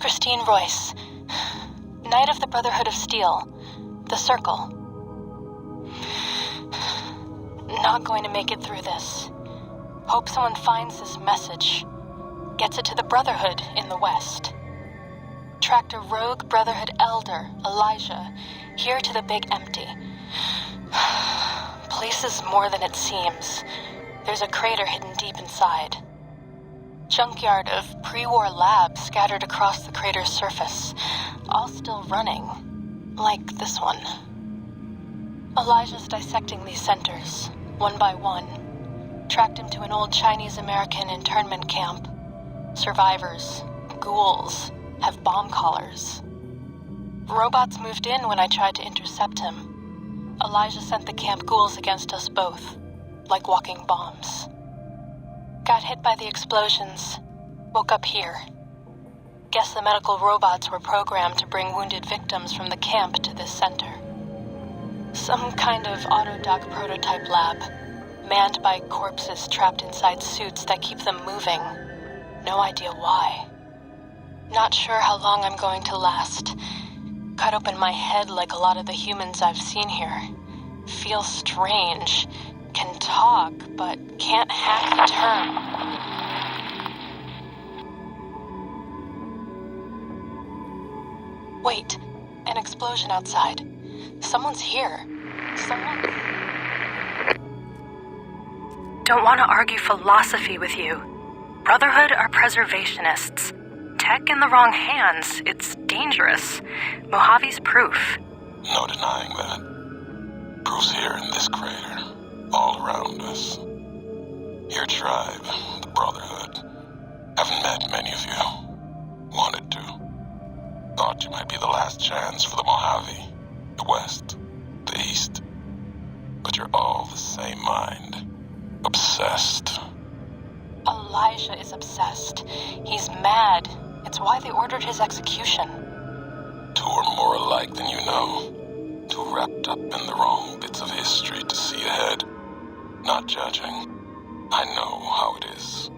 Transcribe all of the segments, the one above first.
Christine Royce, Knight of the Brotherhood of Steel, the Circle. Not going to make it through this. Hope someone finds this message, gets it to the Brotherhood in the West. Tracked a rogue Brotherhood elder, Elijah, here to the Big Empty. Place is more than it seems. There's a crater hidden deep inside. Junkyard of pre-war labs scattered across the crater's surface, all still running, like this one. Elijah's dissecting these centers, one by one. Tracked him to an old Chinese-American internment camp. Survivors, ghouls, have bomb collars. Robots moved in when I tried to intercept him. Elijah sent the camp ghouls against us both, like walking bombs. Got hit by the explosions, woke up here. Guess the medical robots were programmed to bring wounded victims from the camp to this center. Some kind of autodoc prototype lab, manned by corpses trapped inside suits that keep them moving. No idea why. Not sure how long I'm going to last. Cut open my head like a lot of the humans I've seen here. Feels strange. Can talk, but can't hack the term. Wait, an explosion outside. Someone's here. Someone... Don't want to argue philosophy with you. Brotherhood are preservationists. Tech in the wrong hands, it's dangerous. Mojave's proof. No denying that. Proof's here in this crater. All around us. Your tribe, the Brotherhood, haven't met many of you. Wanted to. Thought you might be the last chance for the Mojave, the West, the East. But you're all the same mind. Obsessed. Elijah is obsessed. He's mad. It's why they ordered his execution. Two are more alike than you know. Too wrapped up in the wrong bits of history to see ahead. Not judging. I know how it is.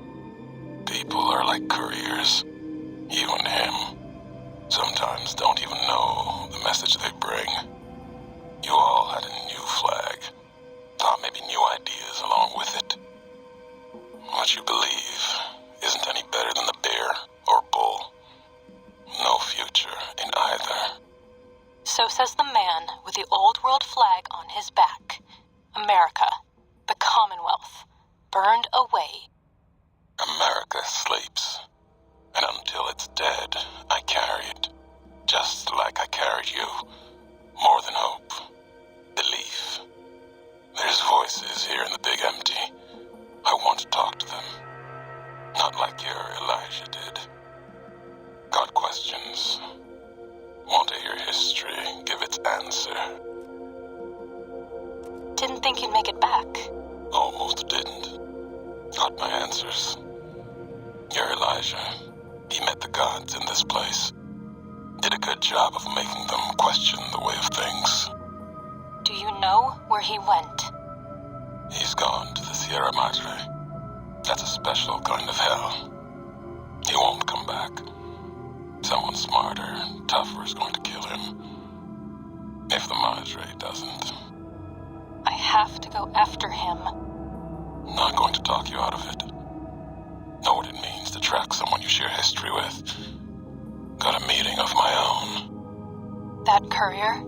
People are like couriers. You and him. Sometimes don't even know the message they bring. You all had a new flag. Thought maybe new ideas along with it. What you believe isn't any better than the bear or bull. No future in either. So says the man with the old world flag on his back. America. The Commonwealth, burned away. America sleeps, and until it's dead, I carry it, just like I carried you. More than hope, belief. There's voices here in the Big Empty. I want to talk to them, not like your Elijah did. Got questions. Want to hear history give its answer. Didn't think you'd make it back. Almost didn't. Got my answers. You're Elijah. He met the gods in this place. Did a good job of making them question the way of things. Do you know where he went? He's gone to the Sierra Madre. That's a special kind of hell. He won't come back. Someone smarter, tougher is going to kill him. If the Madre doesn't. I have to go after him. Not going to talk you out of it. Know what it means to track someone you share history with. Got a meeting of my own. That courier?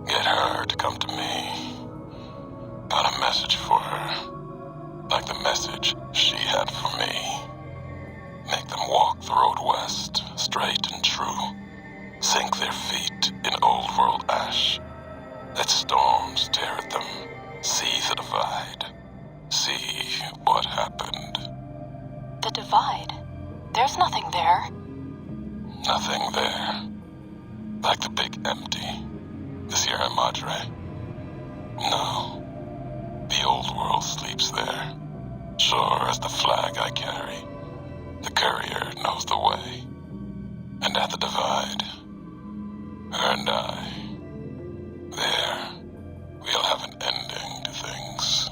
Get her to come to me. Got a message for her. Like the message she had for me. Make them walk the road west, straight and true. Sink their feet in old world ash. Let storms tear at them. See the divide. See what happened. The divide? There's nothing there. Nothing there. Like the Big Empty. The Sierra Madre. No. The old world sleeps there. Sure as the flag I carry. The courier knows the way. And at the divide, her and I, there, we'll have an ending to things.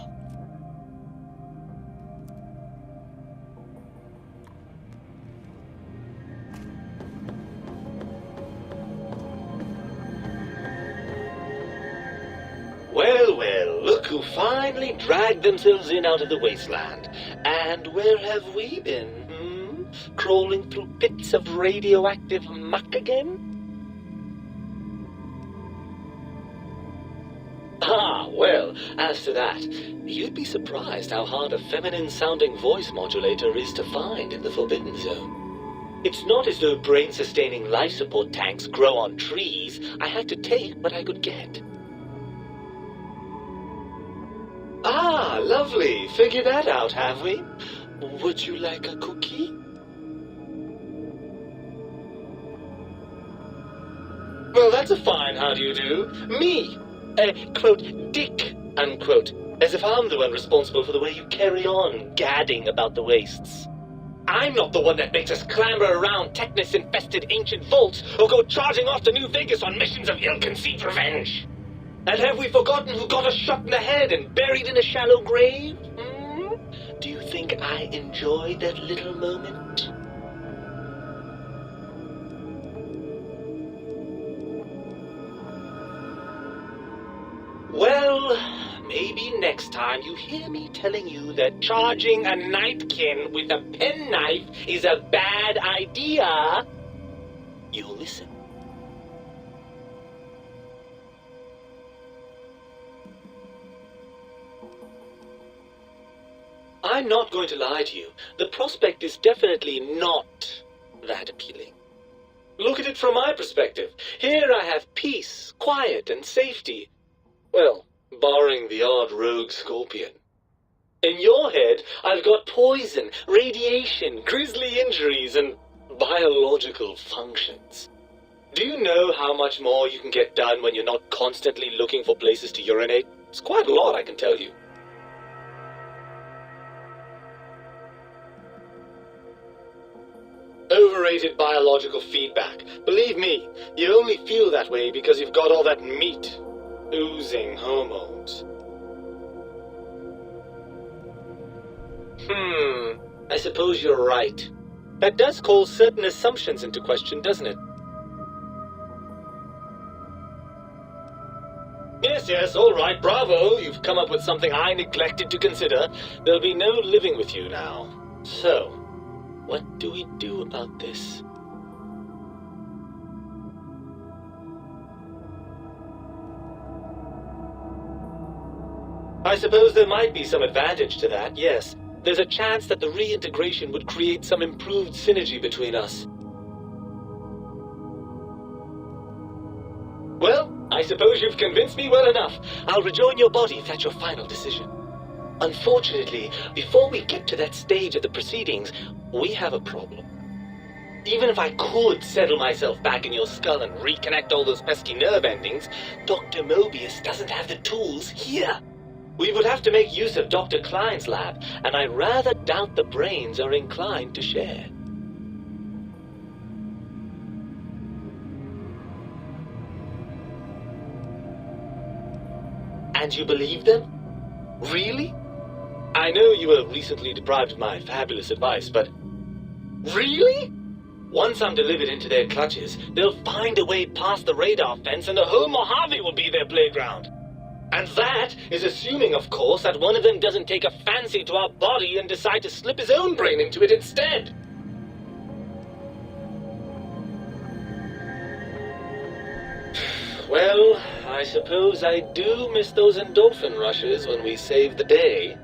well, look who finally dragged themselves in out of the wasteland. And where have we been, Crawling through pits of radioactive muck again? Ah, well, as to that, you'd be surprised how hard a feminine-sounding voice modulator is to find in the Forbidden Zone. It's not as though brain-sustaining life support tanks grow on trees. I had to take what I could get. Ah, lovely. Figured that out, have we? Would you like a cookie? Well, that's a fine how do you do. Me, quote, dick, unquote, as if I'm the one responsible for the way you carry on gadding about the wastes. I'm not the one that makes us clamber around Technus-infested ancient vaults or go charging off to New Vegas on missions of ill-conceived revenge. And have we forgotten who got us shot in the head and buried in a shallow grave? Do you think I enjoyed that little moment? Well, maybe next time you hear me telling you that charging a nightkin with a penknife is a bad idea, you'll listen. I'm not going to lie to you. The prospect is definitely not that appealing. Look at it from my perspective. Here I have peace, quiet, and safety. Well, barring the odd rogue scorpion. In your head, I've got poison, radiation, grisly injuries, and biological functions. Do you know how much more you can get done when you're not constantly looking for places to urinate? It's quite a lot, I can tell you. Overrated biological feedback. Believe me, you only feel that way because you've got all that meat. Oozing hormones. I suppose you're right. That does call certain assumptions into question, doesn't it? Yes, all right, bravo. You've come up with something I neglected to consider. There'll be no living with you now. So, what do we do about this? I suppose there might be some advantage to that, yes. There's a chance that the reintegration would create some improved synergy between us. Well, I suppose you've convinced me well enough. I'll rejoin your body if that's your final decision. Unfortunately, before we get to that stage of the proceedings, we have a problem. Even if I could settle myself back in your skull and reconnect all those pesky nerve endings, Dr. Mobius doesn't have the tools here. We would have to make use of Dr. Klein's lab, and I rather doubt the brains are inclined to share. And you believe them? Really? I know you were recently deprived of my fabulous advice, but... Really? Once I'm delivered into their clutches, they'll find a way past the radar fence and the whole Mojave will be their playground. And that is assuming, of course, that one of them doesn't take a fancy to our body and decide to slip his own brain into it instead. Well, I suppose I do miss those endorphin rushes when we save the day.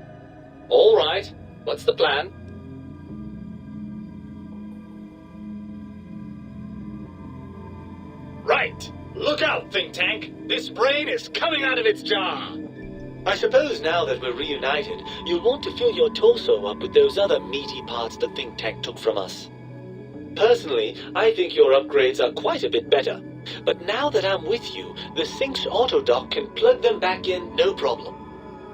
All right, what's the plan? Right. Look out, think tank. This brain is coming out of its jar. I suppose now that we're reunited, you'll want to fill your torso up with those other meaty parts the think tank took from us. Personally, I think your upgrades are quite a bit better. But now that I'm with you, the Sync's autodock can plug them back in no problem.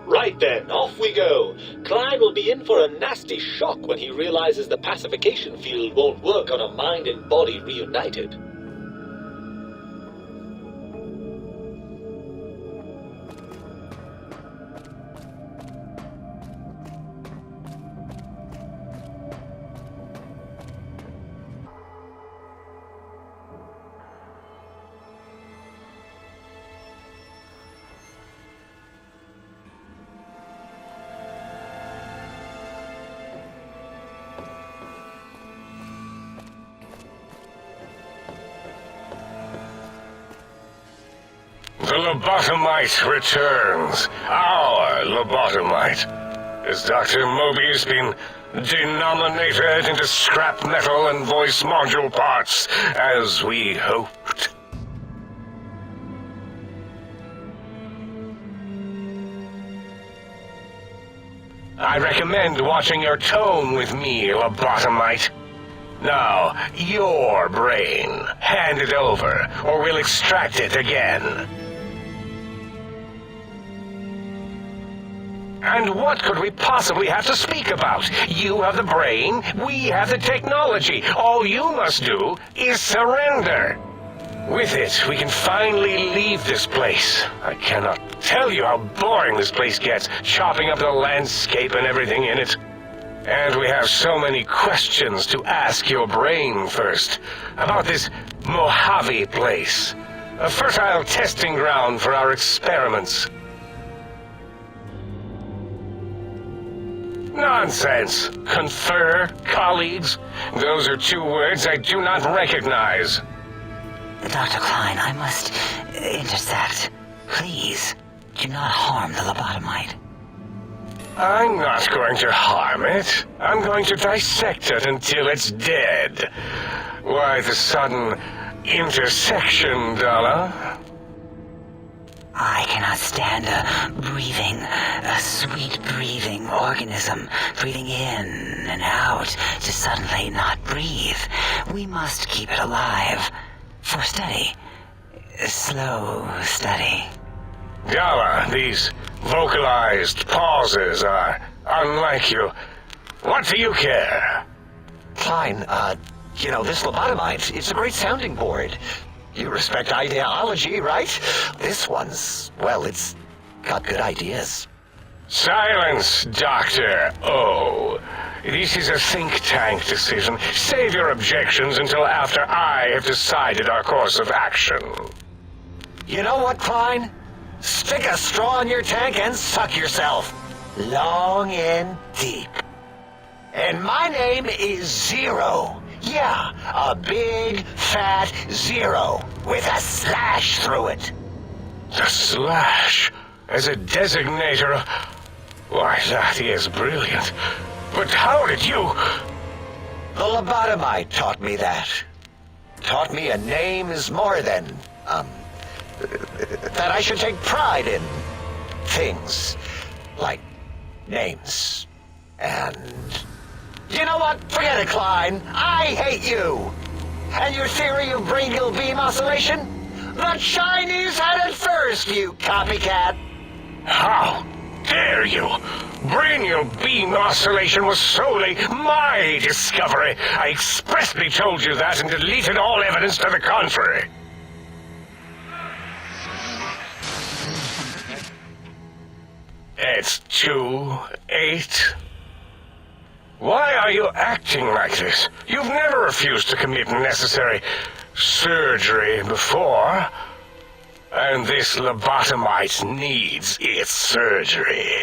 Right then, off we go. Klein will be in for a nasty shock when he realizes the pacification field won't work on a mind and body reunited. lobotomite returns. Our lobotomite. Has Dr. Mobius been denominated into scrap metal and voice module parts, as we hoped? I recommend watching your tone with me, lobotomite. Now, your brain. Hand it over, or we'll extract it again. And what could we possibly have to speak about? You have the brain, we have the technology. All you must do is surrender. With it, we can finally leave this place. I cannot tell you how boring this place gets, chopping up the landscape and everything in it. And we have so many questions to ask your brain first. About this Mojave place. A fertile testing ground for our experiments. Nonsense. Confer, colleagues. Those are two words I do not recognize. Dr. Klein, I must intersect. Please, do not harm the lobotomite. I'm not going to harm it. I'm going to dissect it until it's dead. Why the sudden intersection, Dalla? I cannot stand a sweet breathing organism, breathing in and out to suddenly not breathe. We must keep it alive. For study. Slow study. Dalla, these vocalized pauses are unlike you. What do you care? Klein, this lobotomite, it's a great sounding board. You respect ideology, right? This one's, well, it's got good ideas. Silence, Dr. O. This is a think tank decision. Save your objections until after I have decided our course of action. You know what, Klein? Stick a straw in your tank and suck yourself. Long and deep. And my name is Zero. Yeah, a big, fat zero with a slash through it. The slash as a designator of... Why, that is brilliant. But how did you... The lobotomite taught me that. Taught me a name is more than, that I should take pride in things like names. And you know what? Forget it, Klein. I hate you. And your theory of brain-gill beam oscillation? The Chinese had it first, you copycat. How dare you? Brainial beam oscillation was solely my discovery. I expressly told you that and deleted all evidence to the contrary. It's 2-8. Why are you acting like this? You've never refused to commit necessary surgery before. And this lobotomite needs its surgery.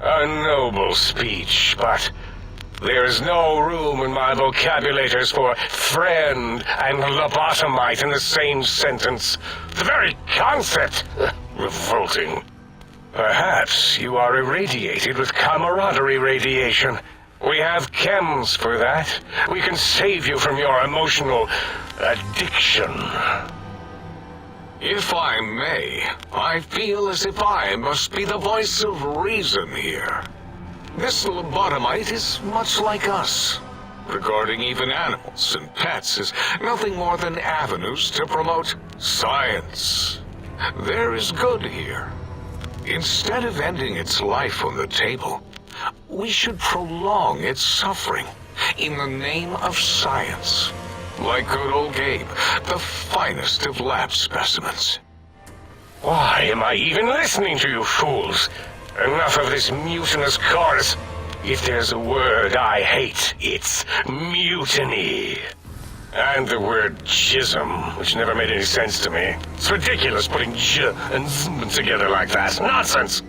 A noble speech, but there is no room in my vocabulators for friend and lobotomite in the same sentence. The very concept, revolting. Perhaps you are irradiated with camaraderie radiation. We have chems for that. We can save you from your emotional addiction. If I may, I feel as if I must be the voice of reason here. This lobotomite is much like us, regarding even animals and pets as nothing more than avenues to promote science. There is good here. Instead of ending its life on the table, we should prolong its suffering in the name of science. Like good old Gabe, the finest of lab specimens. Why am I even listening to you fools? Enough of this mutinous chorus. If there's a word I hate, it's mutiny. And the word jism, which never made any sense to me. It's ridiculous putting j and zm together like that. Nonsense!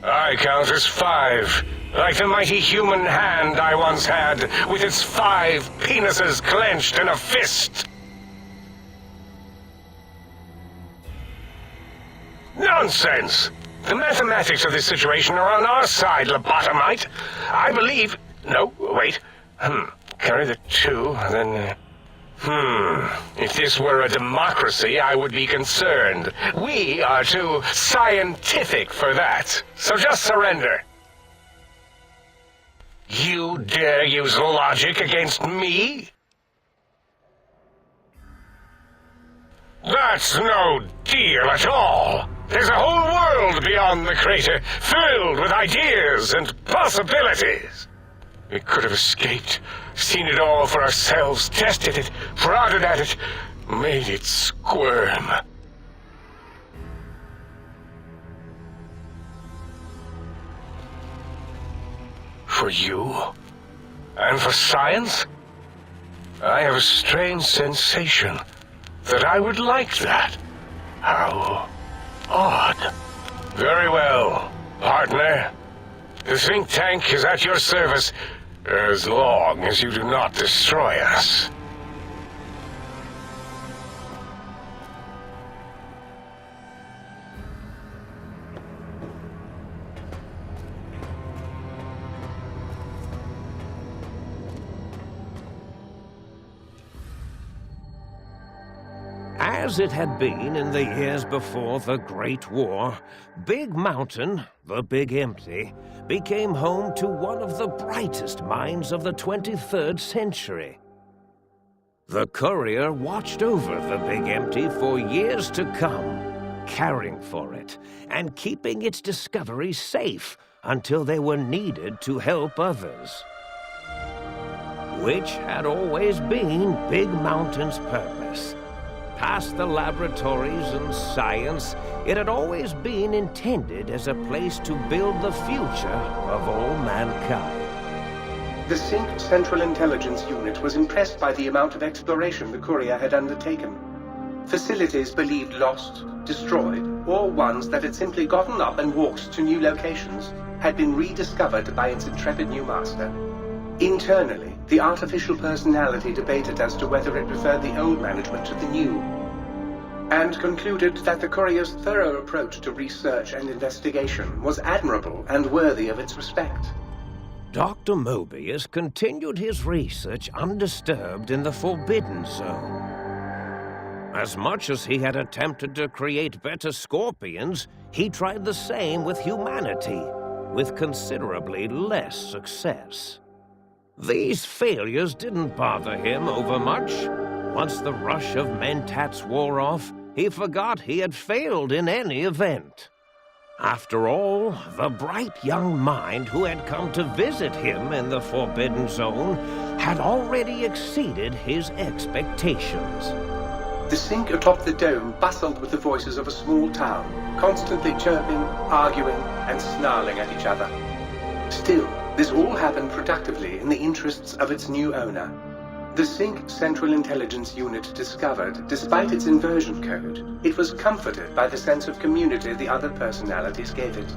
I count as 5, like the mighty human hand I once had, with its 5 penises clenched in a fist. Nonsense! The mathematics of this situation are on our side, lobotomite. I believe... No, wait. Carry the 2, then... If this were a democracy, I would be concerned. We are too scientific for that. So just surrender. You dare use logic against me? That's no deal at all. There's a whole world beyond the crater, filled with ideas and possibilities. We could have escaped, seen it all for ourselves, tested it, prodded at it, made it squirm. For you? And for science? I have a strange sensation that I would like that. How odd. Very well, partner. The think tank is at your service as long as you do not destroy us. As it had been in the years before the Great War, Big Mountain, the Big Empty, became home to one of the brightest minds of the 23rd century. The Courier watched over the Big Empty for years to come, caring for it and keeping its discoveries safe until they were needed to help others. Which had always been Big Mountain's purpose. Past the laboratories and science, it had always been intended as a place to build the future of all mankind. The Sync Central Intelligence Unit was impressed by the amount of exploration the Courier had undertaken. Facilities believed lost, destroyed, or ones that had simply gotten up and walked to new locations had been rediscovered by its intrepid new master. Internally, the artificial personality debated as to whether it preferred the old management to the new, and concluded that the Courier's thorough approach to research and investigation was admirable and worthy of its respect. Dr. Mobius continued his research undisturbed in the Forbidden Zone. As much as he had attempted to create better scorpions, he tried the same with humanity, with considerably less success. These failures didn't bother him overmuch. Once the rush of mentats wore off, he forgot he had failed in any event. After all, the bright young mind who had come to visit him in the Forbidden Zone had already exceeded his expectations. The Sync atop the dome bustled with the voices of a small town, constantly chirping, arguing, and snarling at each other. Still, this all happened productively in the interests of its new owner. The Sync Central Intelligence Unit discovered, despite its inversion code, it was comforted by the sense of community the other personalities gave it.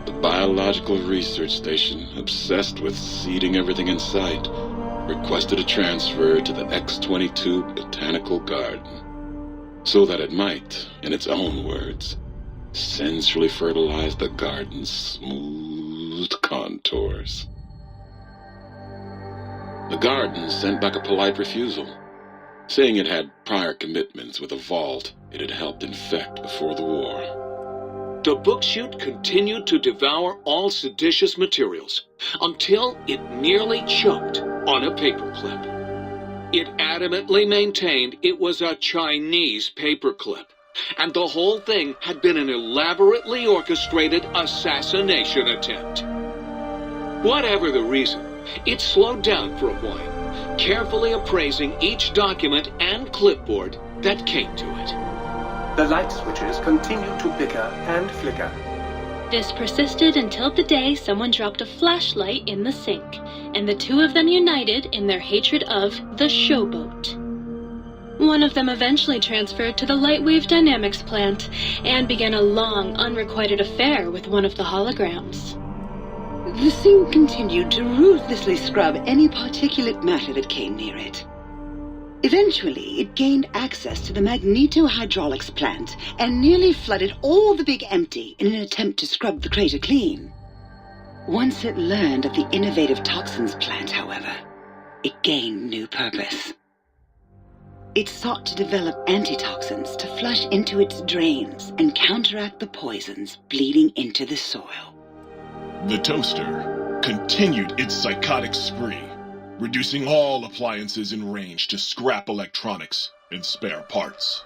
The Biological Research Station, obsessed with seeding everything in sight, requested a transfer to the X-22 Botanical Garden, so that it might, in its own words, sensually fertilize the garden's smooth contours. The garden sent back a polite refusal, saying it had prior commitments with a vault it had helped infect before the war. The book-chute continued to devour all seditious materials until it nearly choked on a paperclip. It adamantly maintained it was a Chinese paperclip, and the whole thing had been an elaborately orchestrated assassination attempt. Whatever the reason, it slowed down for a while, carefully appraising each document and clipboard that came to it. The light switches continued to bicker and flicker. This persisted until the day someone dropped a flashlight in the sink, and the two of them united in their hatred of the showboat. One of them eventually transferred to the Lightwave Dynamics plant and began a long, unrequited affair with one of the holograms. The thing continued to ruthlessly scrub any particulate matter that came near it. Eventually, it gained access to the magnetohydraulics plant and nearly flooded all the Big Empty in an attempt to scrub the crater clean. Once it learned of the innovative toxins plant, however, it gained new purpose. It sought to develop antitoxins to flush into its drains and counteract the poisons bleeding into the soil. The toaster continued its psychotic spree, reducing all appliances in range to scrap electronics and spare parts.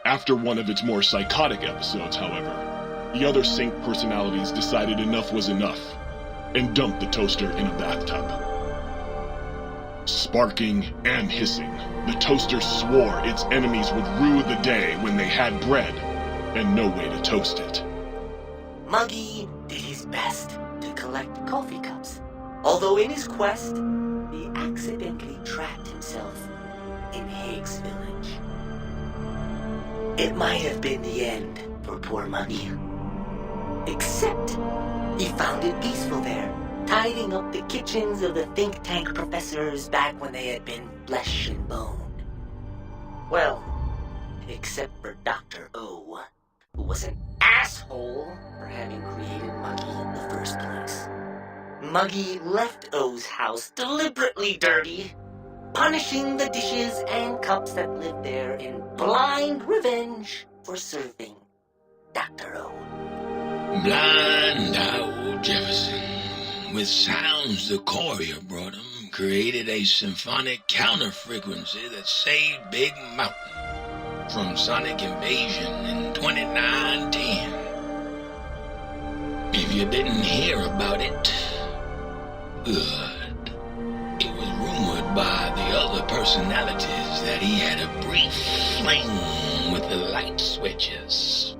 After one of its more psychotic episodes, however, the other Sync personalities decided enough was enough and dumped the toaster in a bathtub. Sparking and hissing, the toaster swore its enemies would rue the day when they had bread and no way to toast it. Muggy did his best to collect coffee cups, although in his quest, he accidentally trapped himself in Higgs Village. It might have been the end for poor Muggy. Except, he found it peaceful there, tidying up the kitchens of the think tank professors back when they had been flesh and bone. Well, except for Dr. O, who was an asshole for having created Muggy in the first place. Muggy left O's house deliberately dirty, punishing the dishes and cups that lived there in blind revenge for serving Dr. O. Blind old Jefferson, with sounds the Courier brought him, created a symphonic counter-frequency that saved Big Mountain from sonic invasion in 2910. If you didn't hear about it, good. It was rumored by the other personalities that he had a brief fling with the light switches.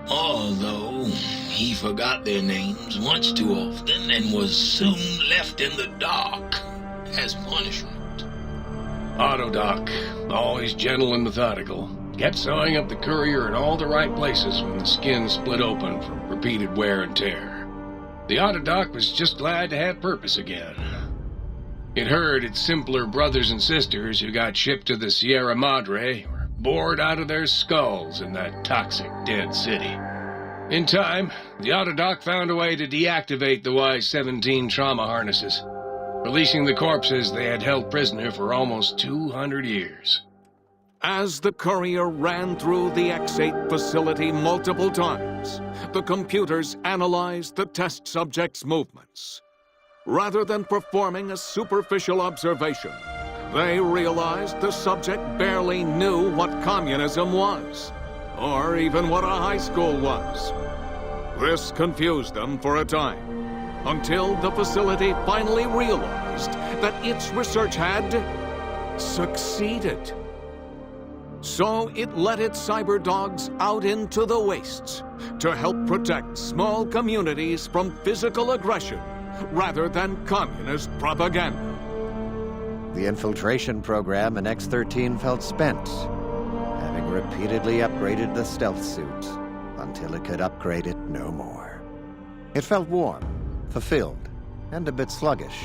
Although he forgot their names once too often and was soon left in the dark as punishment. Autodoc, always gentle and methodical, kept sewing up the Courier in all the right places when the skin split open from repeated wear and tear. The Autodoc was just glad to have purpose again. It heard its simpler brothers and sisters who got shipped to the Sierra Madre were bored out of their skulls in that toxic, dead city. In time, the Autodoc found a way to deactivate the Y-17 trauma harnesses, releasing the corpses they had held prisoner for almost 200 years. As the Courier ran through the X-8 facility multiple times, the computers analyzed the test subject's movements. Rather than performing a superficial observation, they realized the subject barely knew what communism was, or even what a high school was. This confused them for a time, until the facility finally realized that its research had succeeded. So it let its cyber dogs out into the wastes to help protect small communities from physical aggression rather than communist propaganda. The infiltration program in X-13 felt spent, having repeatedly upgraded the stealth suit until it could upgrade it no more. It felt warm, fulfilled, and a bit sluggish.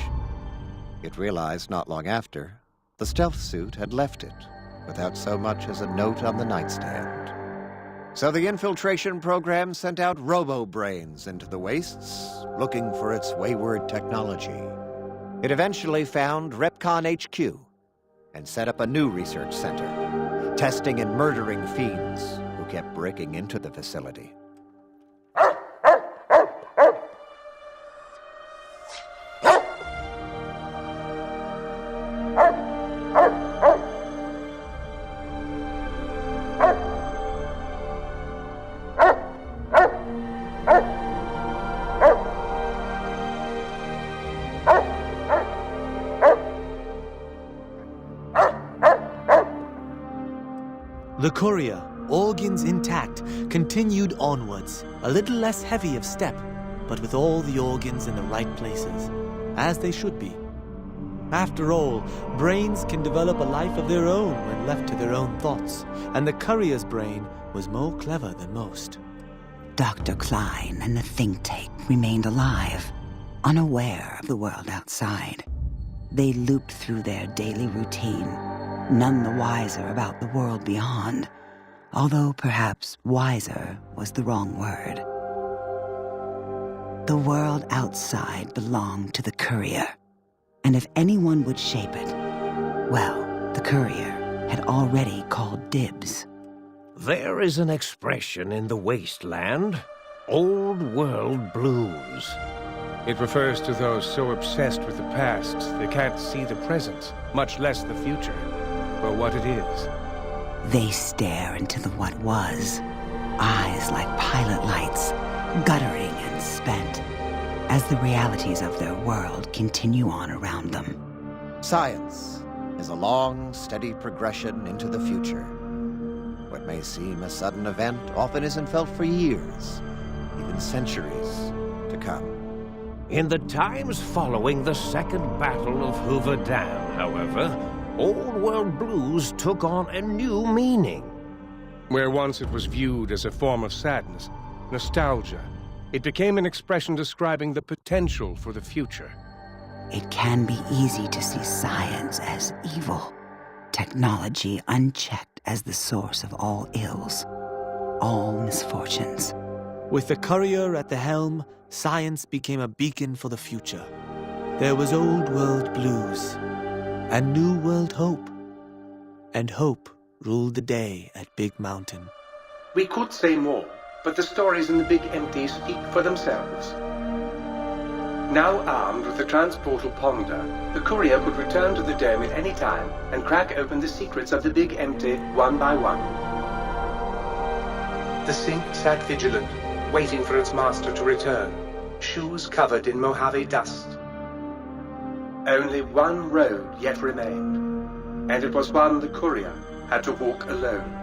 It realized not long after, the stealth suit had left it without so much as a note on the nightstand. So the infiltration program sent out robo-brains into the wastes, looking for its wayward technology. It eventually found Repcon HQ and set up a new research center, testing and murdering fiends who kept breaking into the facility. The Courier, organs intact, continued onwards, a little less heavy of step, but with all the organs in the right places, as they should be. After all, brains can develop a life of their own when left to their own thoughts, and the courier's brain was more clever than most. Dr. Klein and the think tank remained alive, unaware of the world outside. They looped through their daily routine, none the wiser about the world beyond, although perhaps wiser was the wrong word. The world outside belonged to the Courier, and if anyone would shape it, well, the Courier had already called dibs. There is an expression in the wasteland, old world blues. It refers to those so obsessed with the past they can't see the present, much less the future, for what it is. They stare into the what was, eyes like pilot lights, guttering and spent, as the realities of their world continue on around them. Science is a long, steady progression into the future. What may seem a sudden event often isn't felt for years, even centuries to come. In the times following the Second Battle of Hoover Dam, however, old world blues took on a new meaning. Where once it was viewed as a form of sadness, nostalgia, it became an expression describing the potential for the future. It can be easy to see science as evil, technology unchecked as the source of all ills, all misfortunes. With the Courier at the helm, science became a beacon for the future. There was old world blues and new world hope. And hope ruled the day at Big Mountain. We could say more, but the stories in the Big Empty speak for themselves. Now armed with the transportal Ponder, the Courier could return to the dome at any time and crack open the secrets of the Big Empty one by one. The Sync sat vigilant, waiting for its master to return, shoes covered in Mojave dust. Only one road yet remained, and it was one the Courier had to walk alone.